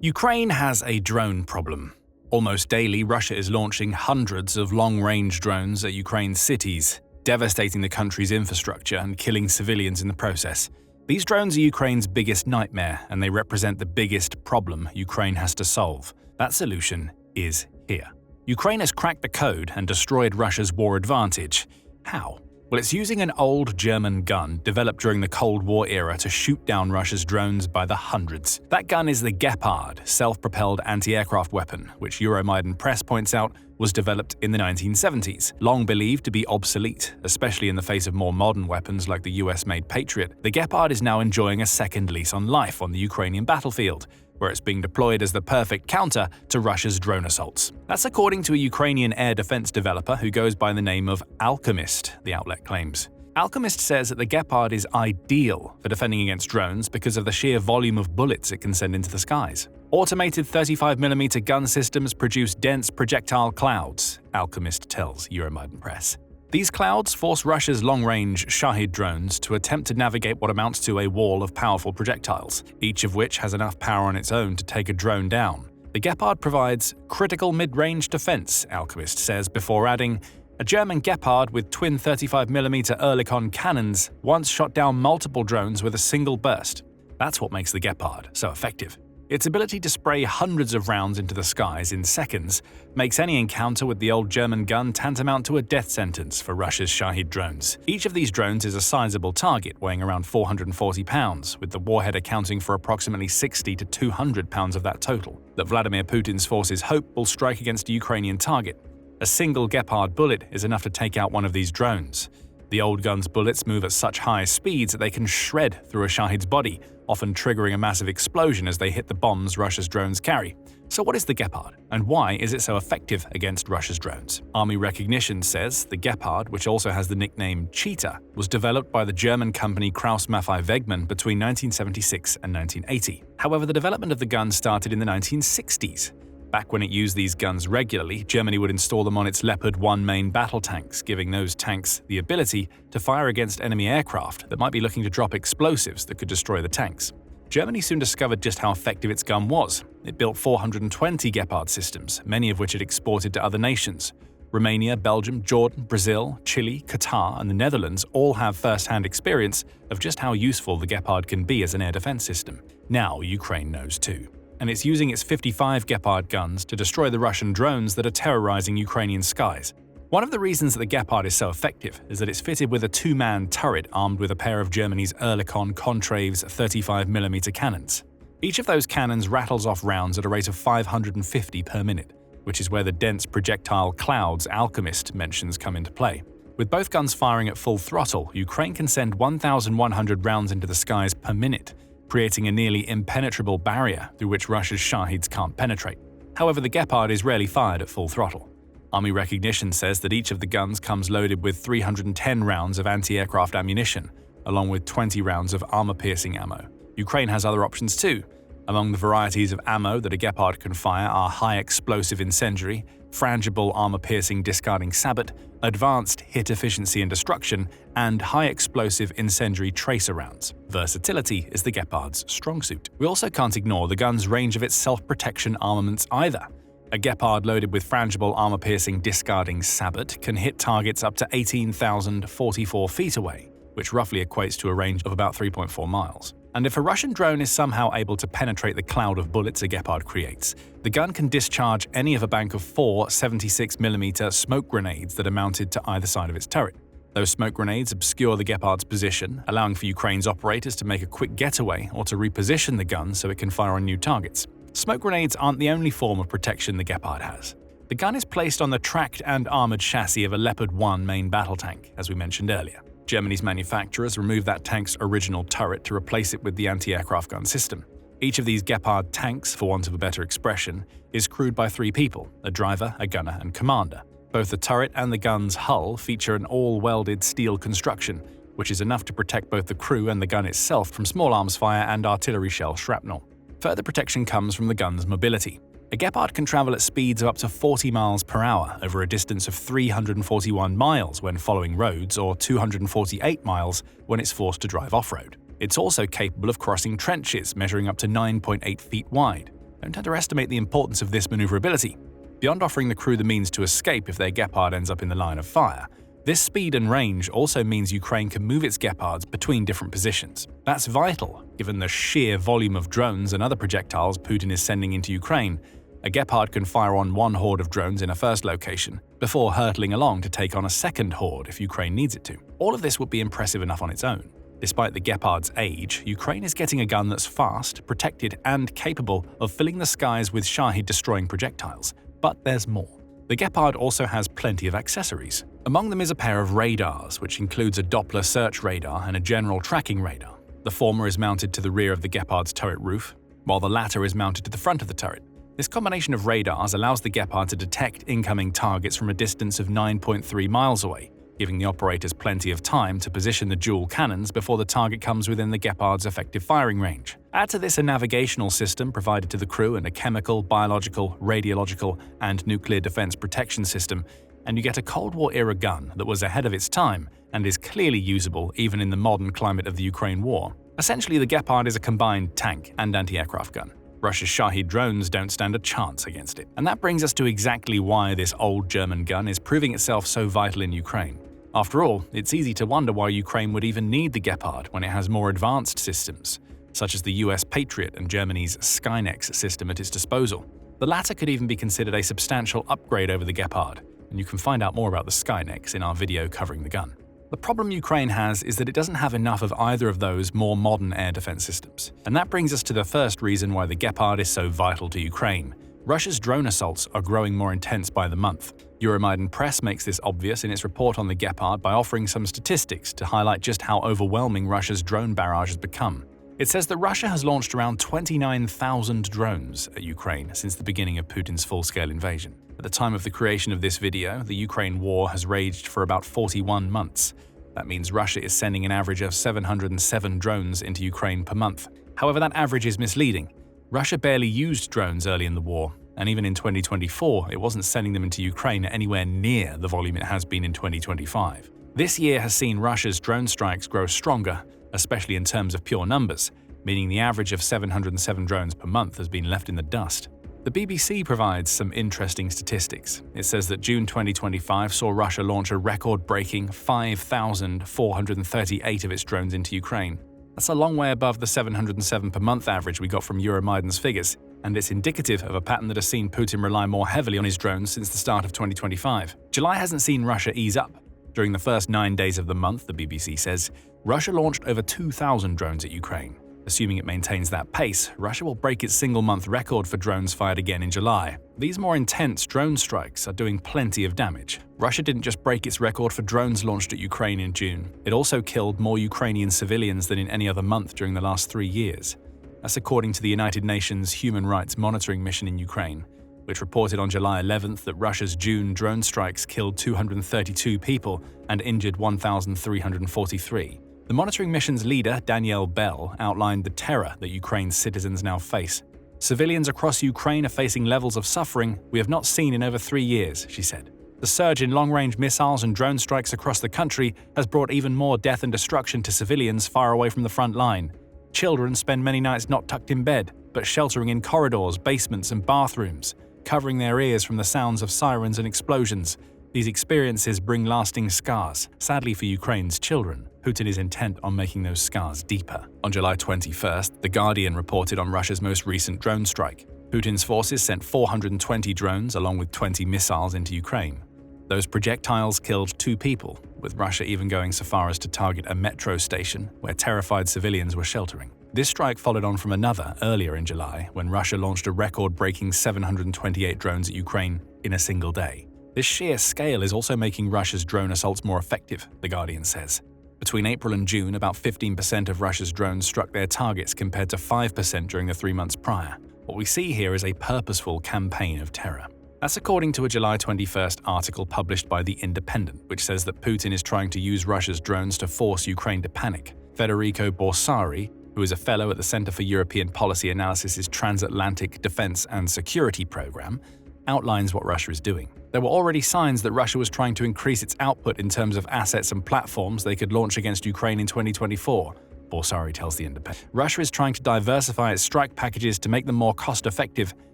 Ukraine has a drone problem. Almost daily, Russia is launching hundreds of long-range drones at Ukraine's cities, devastating the country's infrastructure and killing civilians in the process. These drones are Ukraine's biggest nightmare, and they represent the biggest problem Ukraine has to solve. That solution is here. Ukraine has cracked the code and destroyed Russia's war advantage. How? Well, it's using an old German gun developed during the Cold War era to shoot down Russia's drones by the hundreds. That gun is the Gepard, self-propelled anti-aircraft weapon, which Euromaidan Press points out was developed in the 1970s. Long believed to be obsolete, especially in the face of more modern weapons like the US-made Patriot, the Gepard is now enjoying a second lease on life on the Ukrainian battlefield, where it's being deployed as the perfect counter to Russia's drone assaults. That's according to a Ukrainian air defense developer who goes by the name of Alchemist, the outlet claims. Alchemist says that the Gepard is ideal for defending against drones because of the sheer volume of bullets it can send into the skies. Automated 35mm gun systems produce dense projectile clouds, Alchemist tells Euromaidan Press. These clouds force Russia's long-range Shahed drones to attempt to navigate what amounts to a wall of powerful projectiles, each of which has enough power on its own to take a drone down. The Gepard provides critical mid-range defense, Alchemist says, before adding, a German Gepard with twin 35mm Oerlikon cannons once shot down multiple drones with a single burst. That's what makes the Gepard so effective. Its ability to spray hundreds of rounds into the skies in seconds makes any encounter with the old German gun tantamount to a death sentence for Russia's Shahed drones. Each of these drones is a sizable target, weighing around 440 pounds, with the warhead accounting for approximately 60 to 200 pounds of that total, that Vladimir Putin's forces hope will strike against a Ukrainian target. A single Gepard bullet is enough to take out one of these drones. The old gun's bullets move at such high speeds that they can shred through a Shahed's body, often triggering a massive explosion as they hit the bombs Russia's drones carry. So what is the Gepard, and why is it so effective against Russia's drones? Army Recognition says the Gepard, which also has the nickname Cheetah, was developed by the German company Krauss-Maffei-Wegmann between 1976 and 1980. However, the development of the gun started in the 1960s. Back when it used these guns regularly, Germany would install them on its Leopard 1 main battle tanks, giving those tanks the ability to fire against enemy aircraft that might be looking to drop explosives that could destroy the tanks. Germany soon discovered just how effective its gun was. It built 420 Gepard systems, many of which it exported to other nations. Romania, Belgium, Jordan, Brazil, Chile, Qatar, and the Netherlands all have first-hand experience of just how useful the Gepard can be as an air defense system. Now Ukraine knows too. And it's using its 55 Gepard guns to destroy the Russian drones that are terrorizing Ukrainian skies. One of the reasons that the Gepard is so effective is that it's fitted with a two-man turret armed with a pair of Germany's Oerlikon Contraves 35mm cannons. Each of those cannons rattles off rounds at a rate of 550 per minute, which is where the dense projectile clouds Alchemist mentions come into play. With both guns firing at full throttle, Ukraine can send 1,100 rounds into the skies per minute, creating a nearly impenetrable barrier through which Russia's Shaheds can't penetrate. However, the Gepard is rarely fired at full throttle. Army Recognition says that each of the guns comes loaded with 310 rounds of anti-aircraft ammunition, along with 20 rounds of armor-piercing ammo. Ukraine has other options too. Among the varieties of ammo that a Gepard can fire are high-explosive incendiary, frangible armor-piercing discarding sabot, advanced hit efficiency and destruction, and high-explosive incendiary tracer rounds. Versatility is the Gepard's strong suit. We also can't ignore the gun's range of its self-protection armaments either. A Gepard loaded with frangible armor-piercing discarding sabot can hit targets up to 18,044 feet away, which roughly equates to a range of about 3.4 miles. And if a Russian drone is somehow able to penetrate the cloud of bullets a Gepard creates, the gun can discharge any of a bank of 4 76mm smoke grenades that are mounted to either side of its turret. Those smoke grenades obscure the Gepard's position, allowing for Ukraine's operators to make a quick getaway or to reposition the gun so it can fire on new targets. Smoke grenades aren't the only form of protection the Gepard has. The gun is placed on the tracked and armored chassis of a Leopard 1 main battle tank, as we mentioned earlier. Germany's manufacturers removed that tank's original turret to replace it with the anti-aircraft gun system. Each of these Gepard tanks, for want of a better expression, is crewed by 3 people: a driver, a gunner, and commander. Both the turret and the gun's hull feature an all-welded steel construction, which is enough to protect both the crew and the gun itself from small arms fire and artillery shell shrapnel. Further protection comes from the gun's mobility. A Gepard can travel at speeds of up to 40 miles per hour over a distance of 341 miles when following roads or 248 miles when it's forced to drive off-road. It's also capable of crossing trenches measuring up to 9.8 feet wide. Don't underestimate the importance of this maneuverability. Beyond offering the crew the means to escape if their Gepard ends up in the line of fire, this speed and range also means Ukraine can move its Gepards between different positions. That's vital, given the sheer volume of drones and other projectiles Putin is sending into Ukraine. A Gepard can fire on one horde of drones in a first location, before hurtling along to take on a second horde if Ukraine needs it to. All of this would be impressive enough on its own. Despite the Gepard's age, Ukraine is getting a gun that's fast, protected, and capable of filling the skies with Shahed-destroying projectiles. But there's more. The Gepard also has plenty of accessories. Among them is a pair of radars, which includes a Doppler search radar and a general tracking radar. The former is mounted to the rear of the Gepard's turret roof, while the latter is mounted to the front of the turret. This combination of radars allows the Gepard to detect incoming targets from a distance of 9.3 miles away, giving the operators plenty of time to position the dual cannons before the target comes within the Gepard's effective firing range. Add to this a navigational system provided to the crew and a chemical, biological, radiological, and nuclear defense protection system, and you get a Cold War-era gun that was ahead of its time and is clearly usable even in the modern climate of the Ukraine war. Essentially, the Gepard is a combined tank and anti-aircraft gun. Russia's Shahed drones don't stand a chance against it. And that brings us to exactly why this old German gun is proving itself so vital in Ukraine. After all, it's easy to wonder why Ukraine would even need the Gepard when it has more advanced systems, such as the US Patriot and Germany's Skynex system at its disposal. The latter could even be considered a substantial upgrade over the Gepard, and you can find out more about the Skynex in our video covering the gun. The problem Ukraine has is that it doesn't have enough of either of those more modern air defense systems. And that brings us to the first reason why the Gepard is so vital to Ukraine. Russia's drone assaults are growing more intense by the month. Euromaidan Press makes this obvious in its report on the Gepard by offering some statistics to highlight just how overwhelming Russia's drone barrage has become. It says that Russia has launched around 29,000 drones at Ukraine since the beginning of Putin's full-scale invasion. At the time of the creation of this video, the Ukraine war has raged for about 41 months. That means Russia is sending an average of 707 drones into Ukraine per month. However, that average is misleading. Russia barely used drones early in the war, and even in 2024, it wasn't sending them into Ukraine at anywhere near the volume it has been in 2025. This year has seen Russia's drone strikes grow stronger, especially in terms of pure numbers, meaning the average of 707 drones per month has been left in the dust. The BBC provides some interesting statistics. It says that June 2025 saw Russia launch a record-breaking 5,438 of its drones into Ukraine. That's a long way above the 707 per month average we got from Euromaidan's figures, and it's indicative of a pattern that has seen Putin rely more heavily on his drones since the start of 2025. July hasn't seen Russia ease up. During the first 9 days of the month, the BBC says, Russia launched over 2,000 drones at Ukraine. Assuming it maintains that pace, Russia will break its single-month record for drones fired again in July. These more intense drone strikes are doing plenty of damage. Russia didn't just break its record for drones launched at Ukraine in June. It also killed more Ukrainian civilians than in any other month during the last 3 years. That's according to the United Nations Human Rights Monitoring Mission in Ukraine, which reported on July 11th that Russia's June drone strikes killed 232 people and injured 1,343. The monitoring mission's leader, Danielle Bell, outlined the terror that Ukraine's citizens now face. Civilians across Ukraine are facing levels of suffering we have not seen in over 3 years, she said. The surge in long-range missiles and drone strikes across the country has brought even more death and destruction to civilians far away from the front line. Children spend many nights not tucked in bed, but sheltering in corridors, basements, and bathrooms, covering their ears from the sounds of sirens and explosions. These experiences bring lasting scars, sadly for Ukraine's children. Putin is intent on making those scars deeper. On July 21st, The Guardian reported on Russia's most recent drone strike. Putin's forces sent 420 drones along with 20 missiles into Ukraine. Those projectiles killed 2 people, with Russia even going so far as to target a metro station where terrified civilians were sheltering. This strike followed on from another earlier in July when Russia launched a record-breaking 728 drones at Ukraine in a single day. This sheer scale is also making Russia's drone assaults more effective, The Guardian says. Between April and June, about 15% of Russia's drones struck their targets compared to 5% during the 3 months prior. What we see here is a purposeful campaign of terror. That's according to a July 21st article published by The Independent, which says that Putin is trying to use Russia's drones to force Ukraine to panic. Federico Borsari, who is a fellow at the Center for European Policy Analysis's Transatlantic Defense and Security Program, outlines what Russia is doing. There were already signs that Russia was trying to increase its output in terms of assets and platforms they could launch against Ukraine in 2024. Borsari tells The Independent. Russia is trying to diversify its strike packages to make them more cost-effective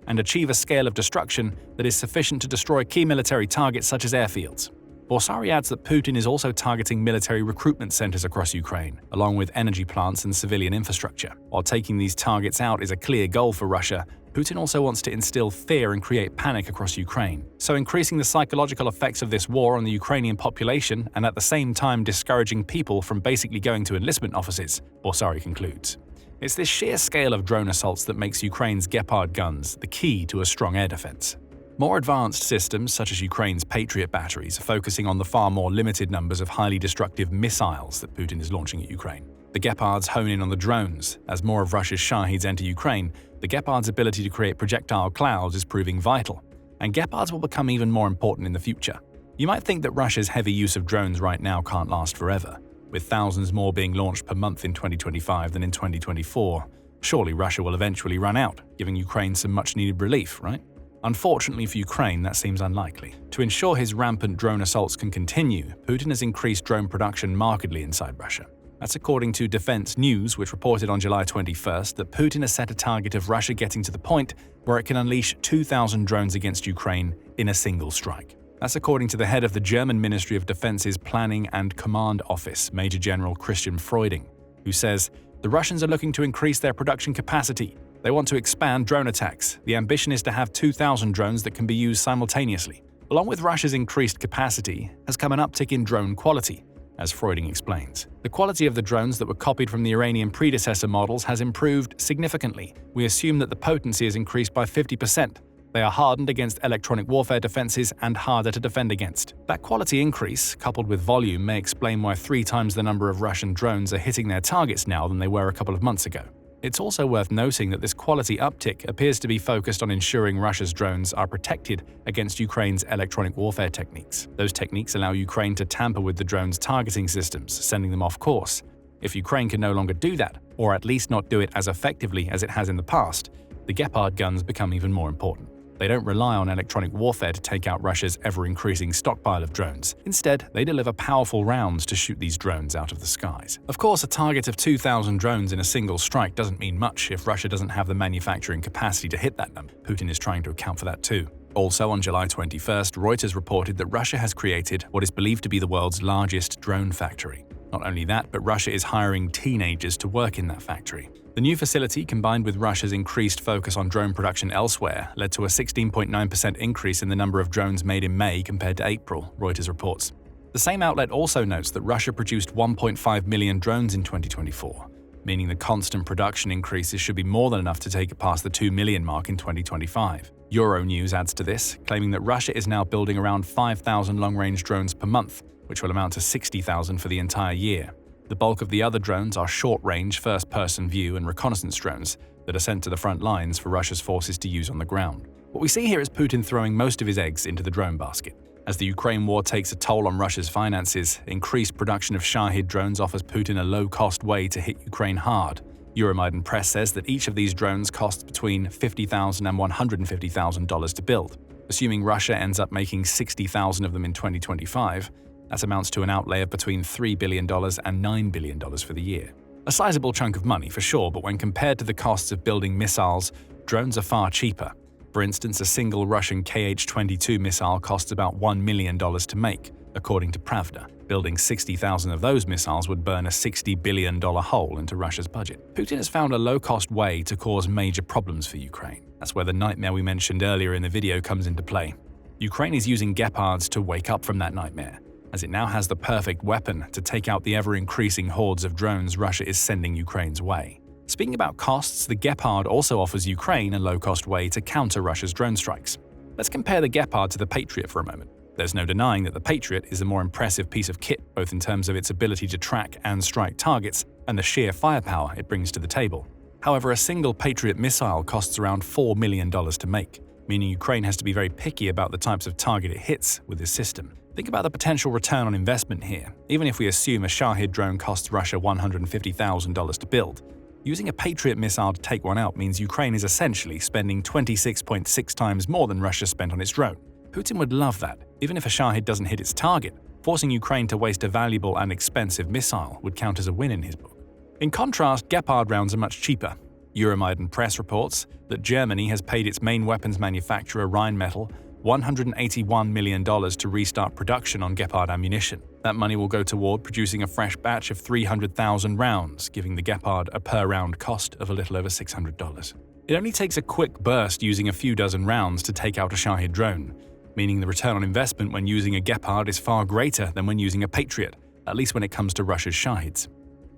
and achieve a scale of destruction that is sufficient to destroy key military targets such as airfields. Borsari adds that Putin is also targeting military recruitment centers across Ukraine, along with energy plants and civilian infrastructure. While taking these targets out is a clear goal for Russia, Putin also wants to instill fear and create panic across Ukraine. So increasing the psychological effects of this war on the Ukrainian population and at the same time discouraging people from basically going to enlistment offices, Borsari concludes. It's this sheer scale of drone assaults that makes Ukraine's Gepard guns the key to a strong air defense. More advanced systems, such as Ukraine's Patriot batteries, are focusing on the far more limited numbers of highly destructive missiles that Putin is launching at Ukraine. The Gepards hone in on the drones. As more of Russia's Shaheds enter Ukraine, the Gepard's ability to create projectile clouds is proving vital, and Gepards will become even more important in the future. You might think that Russia's heavy use of drones right now can't last forever, with thousands more being launched per month in 2025 than in 2024. Surely Russia will eventually run out, giving Ukraine some much-needed relief, right? Unfortunately for Ukraine, that seems unlikely. To ensure his rampant drone assaults can continue, Putin has increased drone production markedly inside Russia. That's according to Defense News, which reported on July 21st that Putin has set a target of Russia getting to the point where it can unleash 2,000 drones against Ukraine in a single strike. That's according to the head of the German Ministry of Defense's Planning and Command Office, Major General Christian Freuding, who says, "The Russians are looking to increase their production capacity. They want to expand drone attacks. The ambition is to have 2,000 drones that can be used simultaneously." Along with Russia's increased capacity has come an uptick in drone quality, as Freuding explains. The quality of the drones that were copied from the Iranian predecessor models has improved significantly. We assume that the potency has increased by 50%. They are hardened against electronic warfare defenses and harder to defend against. That quality increase, coupled with volume, may explain why 3 times the number of Russian drones are hitting their targets now than they were a couple of months ago. It's also worth noting that this quality uptick appears to be focused on ensuring Russia's drones are protected against Ukraine's electronic warfare techniques. Those techniques allow Ukraine to tamper with the drones' targeting systems, sending them off course. If Ukraine can no longer do that, or at least not do it as effectively as it has in the past, the Gepard guns become even more important. They don't rely on electronic warfare to take out Russia's ever-increasing stockpile of drones. Instead, they deliver powerful rounds to shoot these drones out of the skies. Of course, a target of 2,000 drones in a single strike doesn't mean much if Russia doesn't have the manufacturing capacity to hit that number. Putin is trying to account for that too. Also, on July 21st, Reuters reported that Russia has created what is believed to be the world's largest drone factory. Not only that, but Russia is hiring teenagers to work in that factory. The new facility, combined with Russia's increased focus on drone production elsewhere, led to a 16.9% increase in the number of drones made in May compared to April, Reuters reports. The same outlet also notes that Russia produced 1.5 million drones in 2024, meaning the constant production increases should be more than enough to take it past the 2 million mark in 2025. Euronews adds to this, claiming that Russia is now building around 5,000 long-range drones per month, which will amount to 60,000 for the entire year. The bulk of the other drones are short-range, first-person view and reconnaissance drones that are sent to the front lines for Russia's forces to use on the ground. What we see here is Putin throwing most of his eggs into the drone basket. As the Ukraine war takes a toll on Russia's finances, increased production of Shahed drones offers Putin a low-cost way to hit Ukraine hard. Euromaidan Press says that each of these drones costs between $50,000 and $150,000 to build. Assuming Russia ends up making 60,000 of them in 2025, that amounts to an outlay of between $3 billion and $9 billion for the year. A sizable chunk of money for sure, but when compared to the costs of building missiles, drones are far cheaper. For instance, a single Russian Kh-22 missile costs about $1 million to make, according to Pravda. Building 60,000 of those missiles would burn a $60 billion hole into Russia's budget. Putin has found a low-cost way to cause major problems for Ukraine. That's where the nightmare we mentioned earlier in the video comes into play. Ukraine is using Gepards to wake up from that nightmare, as it now has the perfect weapon to take out the ever-increasing hordes of drones Russia is sending Ukraine's way. Speaking about costs, the Gepard also offers Ukraine a low-cost way to counter Russia's drone strikes. Let's compare the Gepard to the Patriot for a moment. There's no denying that the Patriot is a more impressive piece of kit, both in terms of its ability to track and strike targets and the sheer firepower it brings to the table. However, a single Patriot missile costs around $4 million to make, meaning Ukraine has to be very picky about the types of target it hits with this system. Think about the potential return on investment here. Even if we assume a Shahed drone costs Russia $150,000 to build, using a Patriot missile to take one out means Ukraine is essentially spending 26.6 times more than Russia spent on its drone. Putin would love that. Even if a Shahed doesn't hit its target, forcing Ukraine to waste a valuable and expensive missile would count as a win in his book. In contrast, Gepard rounds are much cheaper. Euromaidan Press reports that Germany has paid its main weapons manufacturer Rheinmetall $181 million to restart production on Gepard ammunition. That money will go toward producing a fresh batch of 300,000 rounds, giving the Gepard a per-round cost of a little over $600. It only takes a quick burst using a few dozen rounds to take out a Shahed drone, meaning the return on investment when using a Gepard is far greater than when using a Patriot, at least when it comes to Russia's Shaheds.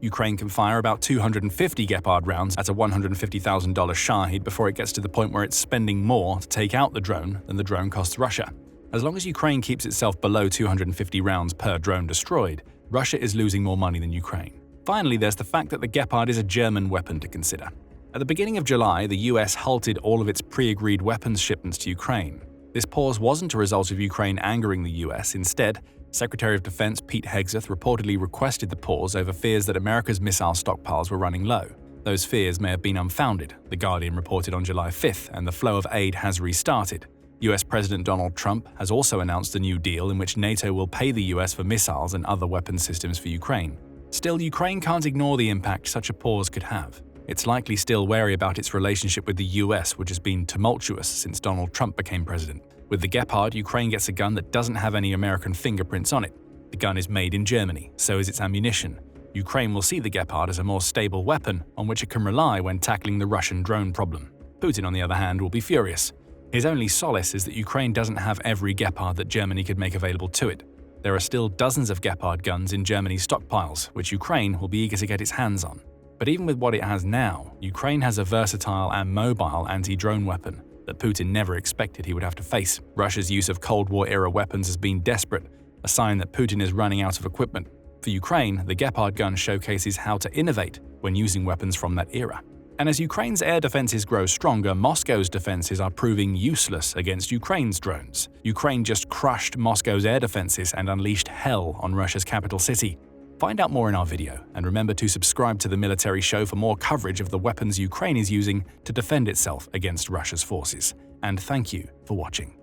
Ukraine can fire about 250 Gepard rounds at a $150,000 Shahed before it gets to the point where it's spending more to take out the drone than the drone costs Russia. As long as Ukraine keeps itself below 250 rounds per drone destroyed, Russia is losing more money than Ukraine. Finally, there's the fact that the Gepard is a German weapon to consider. At the beginning of July, the US halted all of its pre-agreed weapons shipments to Ukraine. This pause wasn't a result of Ukraine angering the US. Instead, Secretary of Defense Pete Hegseth reportedly requested the pause over fears that America's missile stockpiles were running low. Those fears may have been unfounded, The Guardian reported on July 5th, and the flow of aid has restarted. US President Donald Trump has also announced a new deal in which NATO will pay the US for missiles and other weapons systems for Ukraine. Still, Ukraine can't ignore the impact such a pause could have. It's likely still wary about its relationship with the US, which has been tumultuous since Donald Trump became president. With the Gepard, Ukraine gets a gun that doesn't have any American fingerprints on it. The gun is made in Germany, so is its ammunition. Ukraine will see the Gepard as a more stable weapon on which it can rely when tackling the Russian drone problem. Putin, on the other hand, will be furious. His only solace is that Ukraine doesn't have every Gepard that Germany could make available to it. There are still dozens of Gepard guns in Germany's stockpiles, which Ukraine will be eager to get its hands on. But even with what it has now, Ukraine has a versatile and mobile anti-drone weapon that Putin never expected he would have to face. Russia's use of Cold War-era weapons has been desperate, a sign that Putin is running out of equipment. For Ukraine, the Gepard gun showcases how to innovate when using weapons from that era. And as Ukraine's air defenses grow stronger, Moscow's defenses are proving useless against Ukraine's drones. Ukraine just crushed Moscow's air defenses and unleashed hell on Russia's capital city. Find out more in our video, and remember to subscribe to the Military Show for more coverage of the weapons Ukraine is using to defend itself against Russia's forces. And thank you for watching.